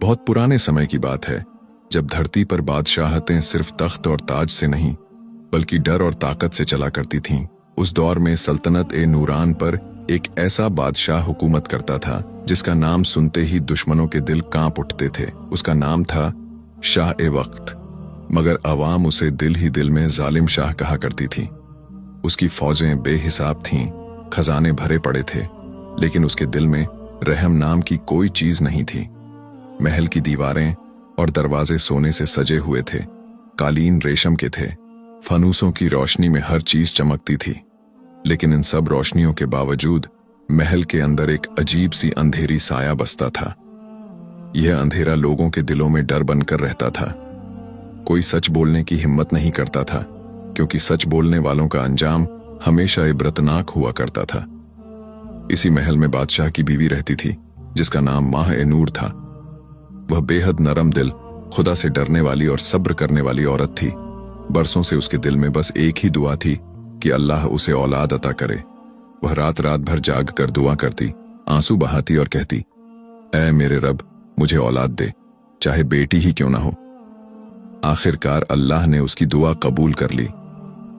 बहुत पुराने समय की बात है, जब धरती पर बादशाहतें सिर्फ तख्त और ताज से नहीं बल्कि डर और ताकत से चला करती थीं। उस दौर में सल्तनत ए नूरान पर एक ऐसा बादशाह हुकूमत करता था जिसका नाम सुनते ही दुश्मनों के दिल कांप उठते थे। उसका नाम था शाह ए वक्त, मगर अवाम उसे दिल ही दिल में जालिम शाह कहा करती थी। उसकी फौजें बेहिसाब थीं, खजाने भरे पड़े थे, लेकिन उसके दिल में रहम नाम की कोई चीज नहीं थी। महल की दीवारें और दरवाजे सोने से सजे हुए थे, कालीन रेशम के थे, फनूसों की रोशनी में हर चीज चमकती थी। लेकिन इन सब रोशनियों के बावजूद महल के अंदर एक अजीब सी अंधेरी साया बसता था। यह अंधेरा लोगों के दिलों में डर बनकर रहता था। कोई सच बोलने की हिम्मत नहीं करता था, क्योंकि सच बोलने वालों का अंजाम हमेशा इबरतनाक हुआ करता था। इसी महल में बादशाह की बीवी रहती थी, जिसका नाम माह ए नूर था। वह बेहद नरम दिल, खुदा से डरने वाली और सब्र करने वाली औरत थी। बरसों से उसके दिल में बस एक ही दुआ थी कि अल्लाह उसे औलाद अता करे। वह रात रात भर जाग कर दुआ करती, आंसू बहाती और कहती, ऐ मेरे रब, मुझे औलाद दे, चाहे बेटी ही क्यों ना हो। आखिरकार अल्लाह ने उसकी दुआ कबूल कर ली।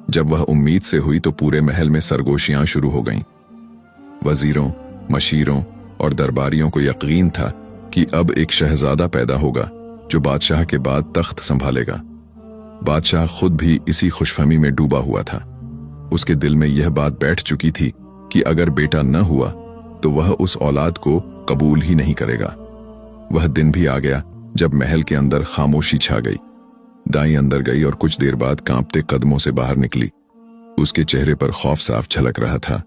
जब वह उम्मीद से हुई तो पूरे महल में सरगोशियां शुरू हो गईं। वजीरों, मशीरों और दरबारियों को यकीन था कि अब एक शहजादा पैदा होगा जो बादशाह के बाद तख्त संभालेगा। बादशाह खुद भी इसी खुशफहमी में डूबा हुआ था। उसके दिल में यह बात बैठ चुकी थी कि अगर बेटा न हुआ तो वह उस औलाद को कबूल ही नहीं करेगा। वह दिन भी आ गया जब महल के अंदर खामोशी छा गई। दाई अंदर गई और कुछ देर बाद कांपते कदमों से बाहर निकली। उसके चेहरे पर खौफ साफ झलक रहा था।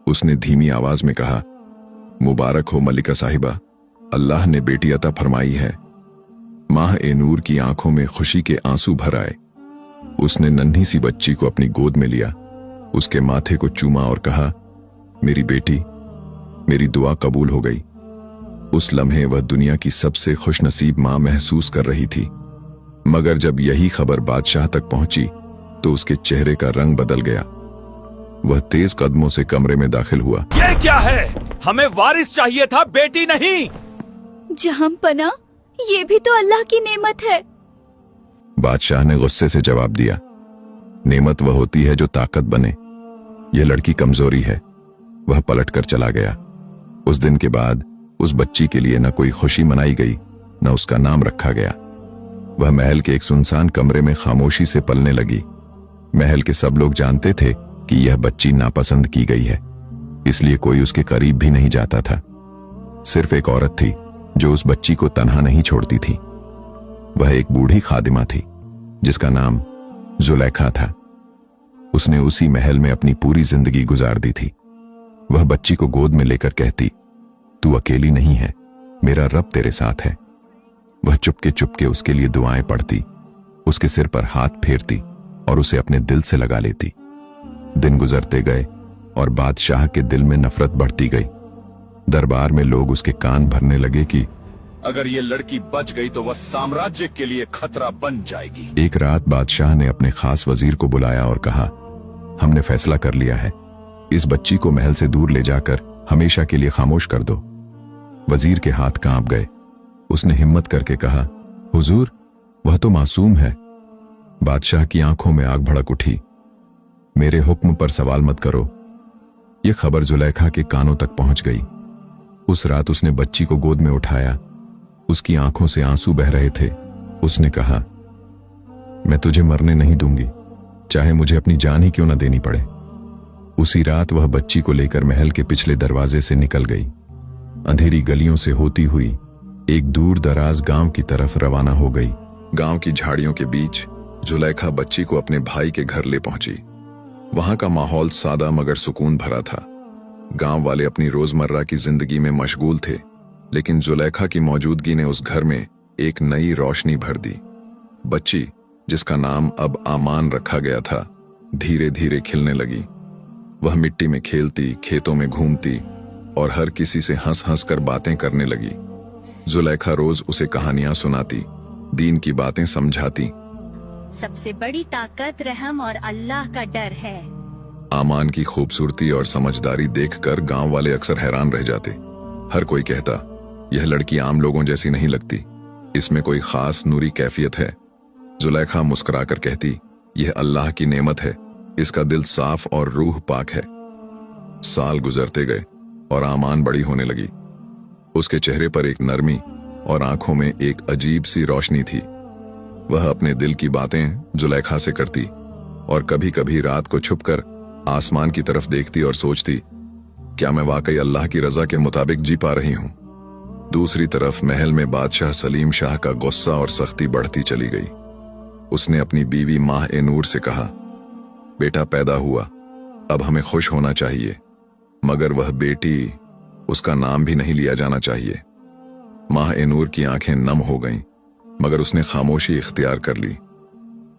उसने धीमी आवाज में कहा, मुबारक हो मलिका साहिबा, अल्लाह ने बेटी अता फरमाई है। माह ए नूर की आंखों में खुशी के आंसू भर आए। उसने नन्ही सी बच्ची को अपनी गोद में लिया, उसके माथे को चूमा और कहा, मेरी बेटी, मेरी दुआ कबूल हो गई। उस लम्हे वह दुनिया की सबसे खुशनसीब मां महसूस कर रही थी। मगर जब यही खबर बादशाह तक पहुंची तो उसके चेहरे का रंग बदल गया। वह तेज कदमों से कमरे में दाखिल हुआ। ये क्या है? हमें वारिस चाहिए था, बेटी नहीं। जहांपना, ये भी तो अल्लाह की नेमत है। बादशाह ने गुस्से से जवाब दिया, नेमत वह होती है जो ताकत बने, यह लड़की कमजोरी है। वह पलटकर चला गया। उस दिन के बाद उस बच्ची के लिए न कोई खुशी मनाई गई, न उसका नाम रखा गया। वह महल के एक सुनसान कमरे में खामोशी से पलने लगी। महल के सब लोग जानते थे कि यह बच्ची नापसंद की गई है, इसलिए कोई उसके करीब भी नहीं जाता था। सिर्फ एक औरत थी जो उस बच्ची को तन्हा नहीं छोड़ती थी। वह एक बूढ़ी खादिमा थी जिसका नाम जुलेखा था। उसने उसी महल में अपनी पूरी जिंदगी गुजार दी थी। वह बच्ची को गोद में लेकर कहती, तू अकेली नहीं है, मेरा रब तेरे साथ है। वह चुपके चुपके उसके लिए दुआएं पढ़ती, उसके सिर पर हाथ फेरती और उसे अपने दिल से लगा लेती। दिन गुजरते गए और बादशाह के दिल में नफरत बढ़ती गई। दरबार में लोग उसके कान भरने लगे कि अगर ये लड़की बच गई तो वह साम्राज्य के लिए खतरा बन जाएगी। एक रात बादशाह ने अपने खास वजीर को बुलाया और कहा, हमने फैसला कर लिया है, इस बच्ची को महल से दूर ले जाकर हमेशा के लिए खामोश कर दो। वजीर के हाथ कांप गए। उसने हिम्मत करके कहा, हुजूर, वह तो मासूम है। बादशाह की आंखों में आग भड़क उठी। मेरे हुक्म पर सवाल मत करो। यह खबर जुलेखा के कानों तक पहुंच गई। उस रात उसने बच्ची को गोद में उठाया। उसकी आंखों से आंसू बह रहे थे। उसने कहा, मैं तुझे मरने नहीं दूंगी, चाहे मुझे अपनी जान ही क्यों न देनी पड़े। उसी रात वह बच्ची को लेकर महल के पिछले दरवाजे से निकल गई। अंधेरी गलियों से होती हुई एक दूर दराज गांव की तरफ रवाना हो गई। गांव की झाड़ियों के बीच जुलेखा बच्ची को अपने भाई के घर ले पहुंची। वहां का माहौल सादा मगर सुकून भरा था। गांव वाले अपनी रोजमर्रा की जिंदगी में मशगूल थे, लेकिन जुलेखा की मौजूदगी ने उस घर में एक नई रोशनी भर दी। बच्ची, जिसका नाम अब आमान रखा गया था, धीरे धीरे खिलने लगी। वह मिट्टी में खेलती, खेतों में घूमती और हर किसी से हंस हंस कर बातें करने लगी। जुलेखा रोज उसे कहानियां सुनाती, दीन की बातें समझाती। सबसे बड़ी ताकत रहम और अल्लाह का डर है। आमान की खूबसूरती और समझदारी देखकर गांव वाले अक्सर हैरान रह जाते। हर कोई कहता, यह लड़की आम लोगों जैसी नहीं लगती, इसमें कोई खास नूरी कैफियत है। जुलेखा मुस्कुराकर कहती, यह अल्लाह की नेमत है, इसका दिल साफ और रूह पाक है। साल गुजरते गए और आमान बड़ी होने लगी। उसके चेहरे पर एक नरमी और आंखों में एक अजीब सी रोशनी थी। वह अपने दिल की बातें जुलेखा से करती और कभी कभी रात को छुपकर आसमान की तरफ देखती और सोचती, क्या मैं वाकई अल्लाह की रजा के मुताबिक जी पा रही हूं। दूसरी तरफ महल में बादशाह सलीम शाह का गुस्सा और सख्ती बढ़ती चली गई। उसने अपनी बीवी माह-ए-नूर से कहा, बेटा पैदा हुआ, अब हमें खुश होना चाहिए, मगर वह बेटी, उसका नाम भी नहीं लिया जाना चाहिए। माह-ए-नूर की आंखें नम हो गईं, मगर उसने खामोशी इख्तियार कर ली।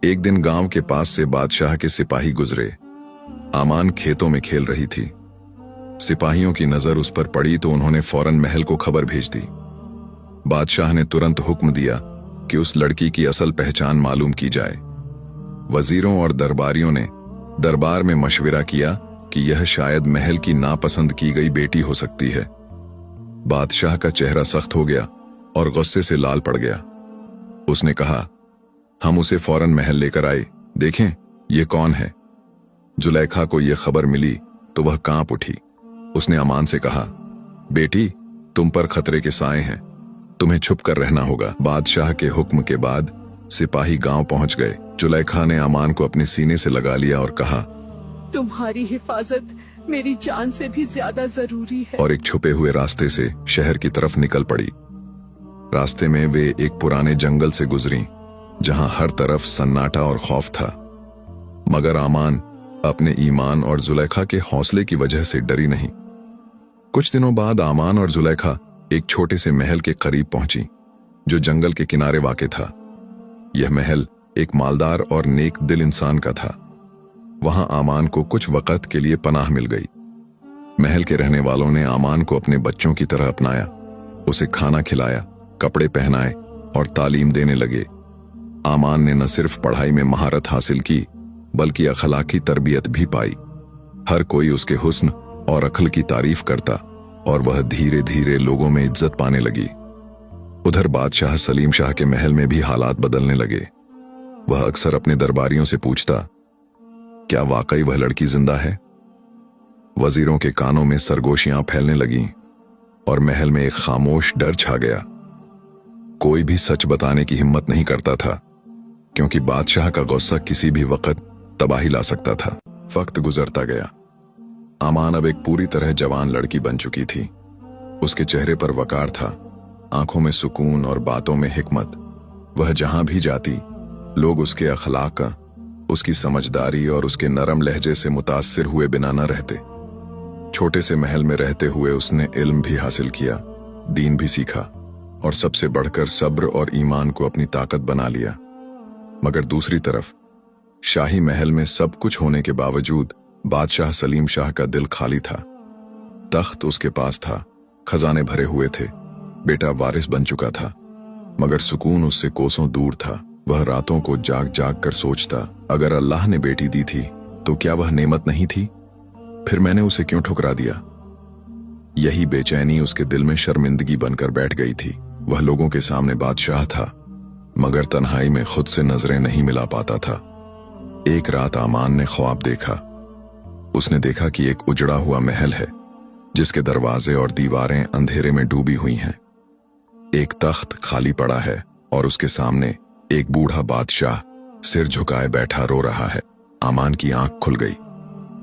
एक दिन गांव के पास से बादशाह के सिपाही गुजरे। आमान खेतों में खेल रही थी। सिपाहियों की नजर उस पर पड़ी तो उन्होंने फौरन महल को खबर भेज दी। बादशाह ने तुरंत हुक्म दिया कि उस लड़की की असल पहचान मालूम की जाए। वजीरों और दरबारियों ने दरबार में मशविरा किया कि यह शायद महल की नापसंद की गई बेटी हो सकती है। बादशाह का चेहरा सख्त हो गया और गुस्से से लाल पड़ गया। उसने कहा, हम उसे फौरन महल लेकर आए, देखें ये कौन है। जुलेखा को यह खबर मिली तो वह कांप उठी। उसने अमान से कहा, बेटी, तुम पर खतरे के साए हैं, तुम्हें छुप कर रहना होगा। बादशाह के हुक्म के बाद सिपाही गांव पहुंच गए। जुलेखा ने अमान को अपने सीने से लगा लिया और कहा, तुम्हारी हिफाजत मेरी जान से भी ज्यादा जरूरी है। और एक छुपे हुए रास्ते से शहर की तरफ निकल पड़ी। रास्ते में वे एक पुराने जंगल से गुजरी जहां हर तरफ सन्नाटा और खौफ था, मगर आमान अपने ईमान और जुलेखा के हौसले की वजह से डरी नहीं। कुछ दिनों बाद आमान और जुलेखा एक छोटे से महल के करीब पहुंची जो जंगल के किनारे वाक़ था। यह महल एक मालदार और नेक दिल इंसान का था। वहां आमान को कुछ वक्त के लिए पनाह मिल गई। महल के रहने वालों ने आमान को अपने बच्चों की तरह अपनाया, उसे खाना खिलाया, कपड़े पहनाए और तालीम देने लगे। आमान ने न सिर्फ पढ़ाई में महारत हासिल की बल्कि अखलाकी तरबियत भी पाई। हर कोई उसके हुस्न और अक्ल की तारीफ करता और वह धीरे धीरे लोगों में इज्जत पाने लगी। उधर बादशाह सलीम शाह के महल में भी हालात बदलने लगे। वह अक्सर अपने दरबारियों से पूछता, क्या वाकई वह लड़की जिंदा है। वजीरों के कानों में सरगोशियां फैलने लगीं और महल में एक खामोश डर छा गया। कोई भी सच बताने की हिम्मत नहीं करता था, क्योंकि बादशाह का गुस्सा किसी भी वक्त तबाही ला सकता था। वक्त गुजरता गया। आमान अब एक पूरी तरह जवान लड़की बन चुकी थी। उसके चेहरे पर वकार था, आंखों में सुकून और बातों में हिकमत। वह जहां भी जाती, लोग उसके अखलाक, उसकी समझदारी और उसके नरम लहजे से मुतासिर हुए बिना न रहते। छोटे से महल में रहते हुए उसने इल्म भी हासिल किया, दीन भी सीखा और सबसे बढ़कर सब्र और ईमान को अपनी ताकत बना लिया। मगर दूसरी तरफ शाही महल में सब कुछ होने के बावजूद बादशाह सलीम शाह का दिल खाली था। तख्त उसके पास था, खजाने भरे हुए थे, बेटा वारिस बन चुका था, मगर सुकून उससे कोसों दूर था। वह रातों को जाग जाग कर सोचता, अगर अल्लाह ने बेटी दी थी तो क्या वह नेमत नहीं थी? फिर मैंने उसे क्यों ठुकरा दिया? यही बेचैनी उसके दिल में शर्मिंदगी बनकर बैठ गई थी। वह लोगों के सामने बादशाह था, मगर तन्हाई में खुद से नजरें नहीं मिला पाता था। एक रात आमान ने ख्वाब देखा। उसने देखा कि एक उजड़ा हुआ महल है जिसके दरवाजे और दीवारें अंधेरे में डूबी हुई हैं। एक तख्त खाली पड़ा है और उसके सामने एक बूढ़ा बादशाह सिर झुकाए बैठा रो रहा है। आमान की आंख खुल गई।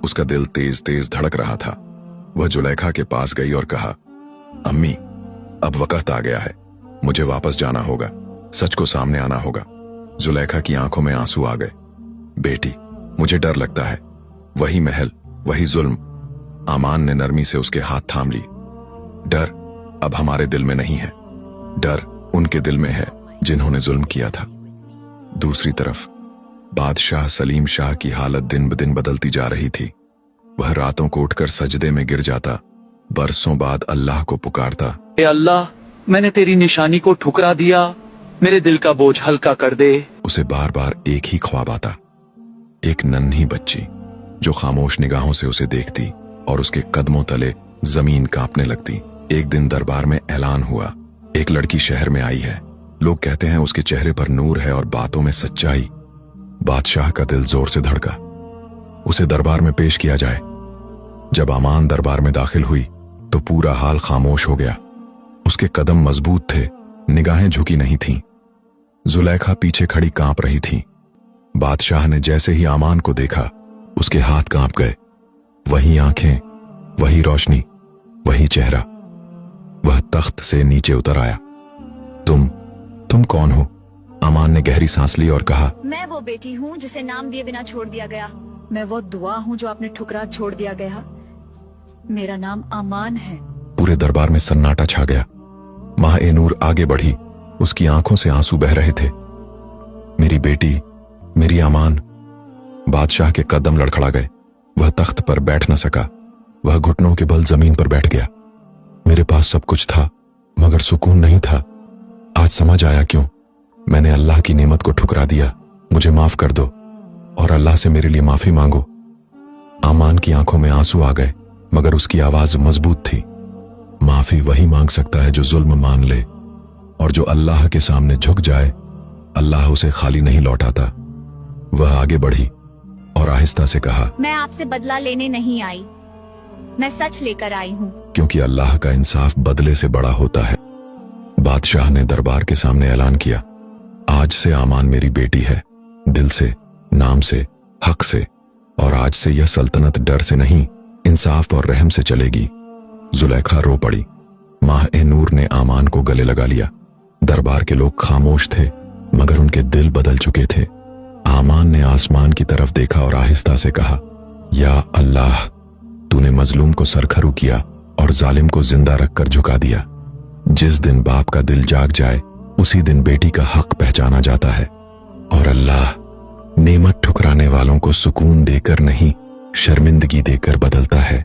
उसका दिल तेज तेज धड़क रहा था। वह जुलेखा के पास गई और कहा, अम्मी, अब वक्त आ गया है, मुझे वापस जाना होगा, सच को सामने आना होगा। जुलेखा की आंखों में आंसू आ गए। बेटी, मुझे डर लगता है, वही महल, वही जुल्म। आमान ने नरमी से उसके हाथ थाम ली। डर अब हमारे दिल में नहीं है, डर उनके दिल में है जिन्होंने जुल्म किया था। दूसरी तरफ बादशाह सलीम शाह की हालत दिन ब दिन बदलती जा रही थी। वह रातों को उठकर सजदे में गिर जाता, बरसों बाद अल्लाह को पुकारता, ए अल्लाह, मैंने तेरी निशानी को ठुकरा दिया, मेरे दिल का बोझ हल्का कर दे। उसे बार बार एक ही ख्वाब आता, एक नन्ही बच्ची जो खामोश निगाहों से उसे देखती और उसके कदमों तले जमीन कांपने लगती। एक दिन दरबार में ऐलान हुआ, एक लड़की शहर में आई है। लोग कहते हैं उसके चेहरे पर नूर है और बातों में सच्चाई। बादशाह का दिल जोर से धड़का। उसे दरबार में पेश किया जाए। जब आमान दरबार में दाखिल हुई तो पूरा हाल खामोश हो गया। उसके कदम मजबूत थे, निगाहें झुकी नहीं थीं। जुलेखा पीछे खड़ी कांप रही थी। बादशाह ने जैसे ही आमान को देखा, उसके हाथ कांप गए। वही आंखें, वही रोशनी, वही चेहरा। वह तख्त से नीचे उतर आया। तुम कौन हो? आमान ने गहरी सांस ली और कहा, मैं वो बेटी हूँ जिसे नाम दिए बिना छोड़ दिया गया। मैं वो दुआ हूँ जो आपने ठुकरा छोड़ दिया गया। मेरा नाम आमान है। पूरे दरबार में सन्नाटा छा गया। माह ए नूर आगे बढ़ी। उसकी आंखों से आंसू बह रहे थे। मेरी बेटी, मेरी आमान। बादशाह के कदम लड़खड़ा गए। वह तख्त पर बैठ न सका। वह घुटनों के बल जमीन पर बैठ गया। मेरे पास सब कुछ था, मगर सुकून नहीं था। आज समझ आया क्यों। मैंने अल्लाह की नेमत को ठुकरा दिया। मुझे माफ कर दो और अल्लाह से मेरे लिए माफी मांगो। आमान की आंखों में आंसू आ गए, मगर उसकी आवाज मजबूत थी। माफी वही मांग सकता है जो जुल्म मान ले, और जो अल्लाह के सामने झुक जाए, अल्लाह उसे खाली नहीं लौटाता। वह आगे बढ़ी और आहिस्ता से कहा, मैं आपसे बदला लेने नहीं आई, मैं सच लेकर आई हूँ। क्योंकि अल्लाह का इंसाफ बदले से बड़ा होता है। बादशाह ने दरबार के सामने ऐलान किया, आज से आमान मेरी बेटी है, दिल से, नाम से, हक से। और आज से यह सल्तनत डर से नहीं, इंसाफ और रहम से चलेगी। जुलेखा रो पड़ी। माह ए नूर ने आमान को गले लगा लिया। दरबार के लोग खामोश थे, मगर उनके दिल बदल चुके थे। आमान ने आसमान की तरफ देखा और आहिस्ता से कहा, या अल्लाह, तूने मजलूम को सरखरू किया और जालिम को जिंदा रखकर झुका दिया। जिस दिन बाप का दिल जाग जाए, उसी दिन बेटी का हक पहचाना जाता है। और अल्लाह नेमत ठुकराने वालों को सुकून देकर नहीं, शर्मिंदगी देकर बदलता है।